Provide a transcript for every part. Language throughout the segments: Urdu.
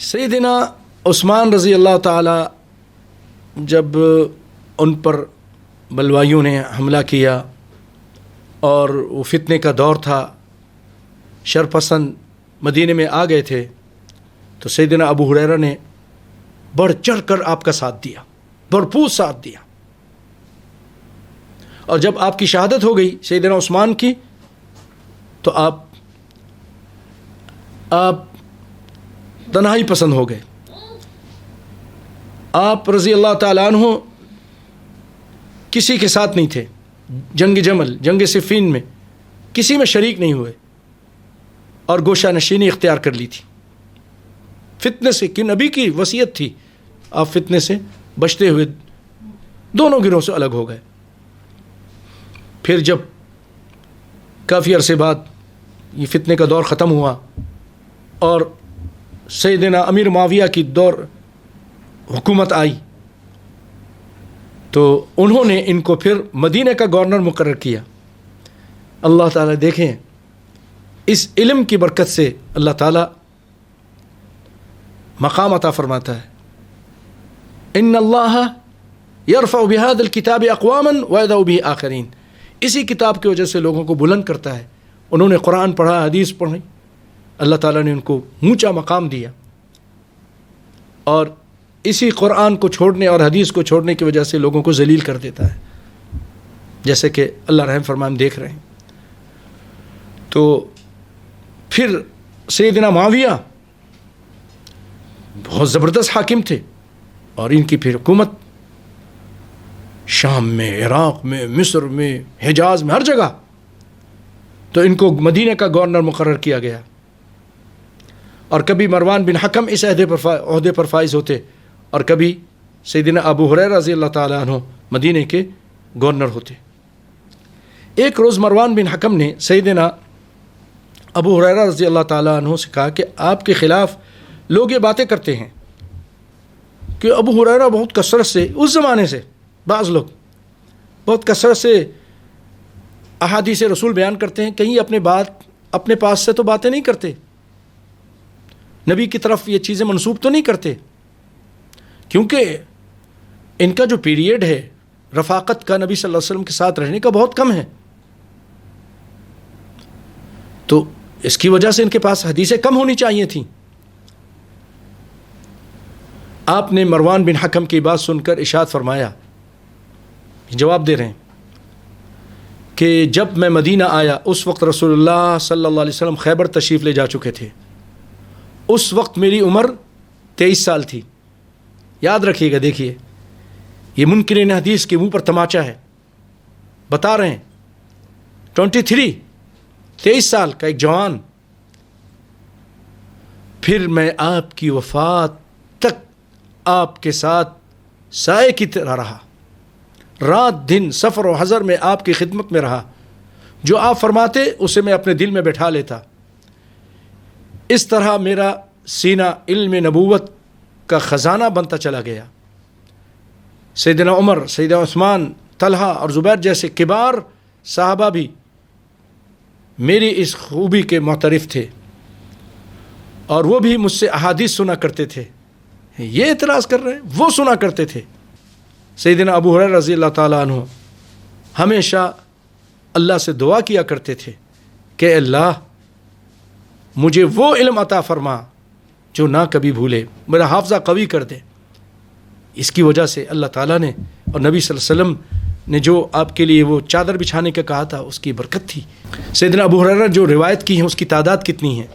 سیدنا عثمان رضی اللہ تعالی جب ان پر بلوائیوں نے حملہ کیا اور وہ فتنے کا دور تھا، شرپسند مدینے میں آ گئے تھے، تو سیدنا ابو ہریرہ نے بڑھ چڑھ کر آپ کا ساتھ دیا، بھرپور ساتھ دیا. اور جب آپ کی شہادت ہو گئی سیدنا عثمان کی، تو آپ تنہائی پسند ہو گئے. آپ رضی اللہ تعالیٰ عنہ کسی کے ساتھ نہیں تھے. جنگ جمل، جنگ صفین میں کسی میں شریک نہیں ہوئے اور گوشہ نشینی اختیار کر لی تھی فتنے سے، کہ نبی کی وصیت تھی. آپ فتنے سے بچتے ہوئے دونوں گروہ سے الگ ہو گئے. پھر جب کافی عرصے بعد یہ فتنے کا دور ختم ہوا اور سیدنا امیر معاویہ کی دور حکومت آئی، تو انہوں نے ان کو پھر مدینہ کا گورنر مقرر کیا. اللہ تعالیٰ دیکھیں، اس علم کی برکت سے اللہ تعالیٰ مقام عطا فرماتا ہے. ان اللہ یرفع بہذا الکتاب اقواما ویضع بہ آخرین. اسی کتاب کی وجہ سے لوگوں کو بلند کرتا ہے. انہوں نے قرآن پڑھا، حدیث پڑھی، اللہ تعالیٰ نے ان کو اونچا مقام دیا. اور اسی قرآن کو چھوڑنے اور حدیث کو چھوڑنے کی وجہ سے لوگوں کو ذلیل کر دیتا ہے، جیسے کہ اللہ رحم فرما ہم دیکھ رہے ہیں. تو پھر سیدنا معاویہ بہت زبردست حاکم تھے، اور ان کی پھر حکومت شام میں، عراق میں، مصر میں، حجاز میں، ہر جگہ. تو ان کو مدینہ کا گورنر مقرر کیا گیا. اور کبھی مروان بن حکم اس عہدے پر فائز ہوتے، اور کبھی سیدنا ابو ہریرہ رضی اللہ تعالیٰ عنہ مدینہ کے گورنر ہوتے. ایک روز مروان بن حکم نے سیدنا ابو ہریرہ رضی اللہ تعالیٰ عنہ سے کہا کہ آپ کے خلاف لوگ یہ باتیں کرتے ہیں کہ ابو ہریرہ بہت کثرت سے، اس زمانے سے بعض لوگ بہت کثرت سے احادیث رسول بیان کرتے ہیں، کہیں اپنے پاس سے تو باتیں نہیں کرتے، نبی کی طرف یہ چیزیں منسوب تو نہیں کرتے، کیونکہ ان کا جو پیریڈ ہے رفاقت کا نبی صلی اللہ علیہ وسلم کے ساتھ رہنے کا بہت کم ہے. تو اس کی وجہ سے ان کے پاس حدیثیں کم ہونی چاہیے تھیں. آپ نے مروان بن حکم کی بات سن کر ارشاد فرمایا، جواب دے رہے ہیں کہ جب میں مدینہ آیا اس وقت رسول اللہ صلی اللہ علیہ وسلم خیبر تشریف لے جا چکے تھے. اس وقت میری عمر 23 سال تھی. یاد رکھیے گا، دیکھیے یہ منکرین حدیث کے منہ پر تماچا ہے. بتا رہے ہیں 23 سال کا ایک جوان. پھر میں آپ کی وفات تک آپ کے ساتھ سائے کی طرح رہا، رات دن سفر و حضر میں آپ کی خدمت میں رہا. جو آپ فرماتے اسے میں اپنے دل میں بٹھا لیتا. اس طرح میرا سینہ علم نبوت کا خزانہ بنتا چلا گیا. سیدنا عمر، سیدنا عثمان، طلحہ اور زبیر جیسے کبار صحابہ بھی میری اس خوبی کے معترف تھے، اور وہ بھی مجھ سے احادیث سنا کرتے تھے. یہ اعتراض کر رہے ہیں، وہ سنا کرتے تھے. سیدنا ابو ہریرہ رضی اللہ تعالیٰ عنہ ہمیشہ اللہ سے دعا کیا کرتے تھے کہ اللہ مجھے وہ علم عطا فرما جو نہ کبھی بھولے، میرا حافظہ قوی کر دے. اس کی وجہ سے اللہ تعالیٰ نے اور نبی صلی اللہ علیہ وسلم نے جو آپ کے لیے وہ چادر بچھانے کا کہا تھا اس کی برکت تھی. سیدنا ابو ہریرہ جو روایت کی ہیں اس کی تعداد کتنی ہے؟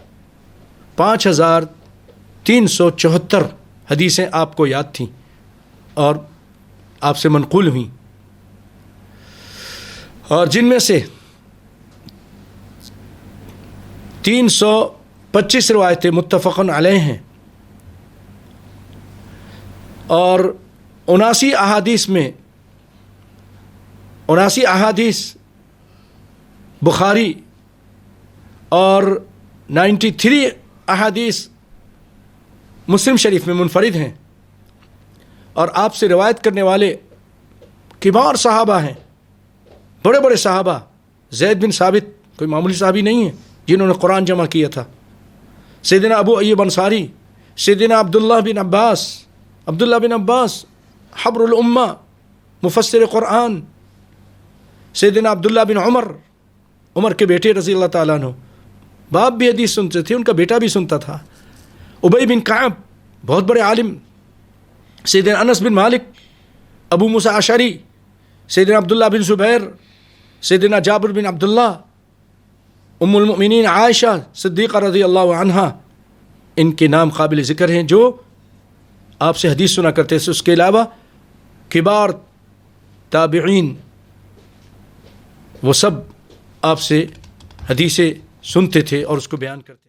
5374 حدیثیں آپ کو یاد تھیں اور آپ سے منقول ہوئیں، اور جن میں سے 325 روایتیں متفقن علیہ ہیں، اور 79 احادیث میں 79 احادیث بخاری اور 93 احادیث مسلم شریف میں منفرد ہیں. اور آپ سے روایت کرنے والے کبار صحابہ ہیں، بڑے بڑے صحابہ. زید بن ثابت کوئی معمولی صحابی نہیں ہے جنہوں نے قرآن جمع کیا تھا. سیدنا ابو ایوب انصاری سیدنا عبداللہ بن عباس حبر الامہ مفسر قرآن، سیدنا عبداللہ بن عمر کے بیٹے رضی اللہ تعالیٰ عنہ، باپ بھی حدیث سنتے تھے، ان کا بیٹا بھی سنتا تھا۔ ابی بن کعب بہت بڑے عالم، سیدنا انس بن مالک، ابو موسیٰ اشعری، سیدنا عبداللہ بن زبیر، سیدنا جابر بن عبداللہ، ام المؤمنین عائشہ صدیقہ رضی اللہ عنہا، ان کے نام قابل ذکر ہیں جو آپ سے حدیث سنا کرتے تھے۔ اس کے علاوہ کبار تابعین وہ سب آپ سے حدیثیں سنتے تھے اور اس کو بیان کرتے تھے۔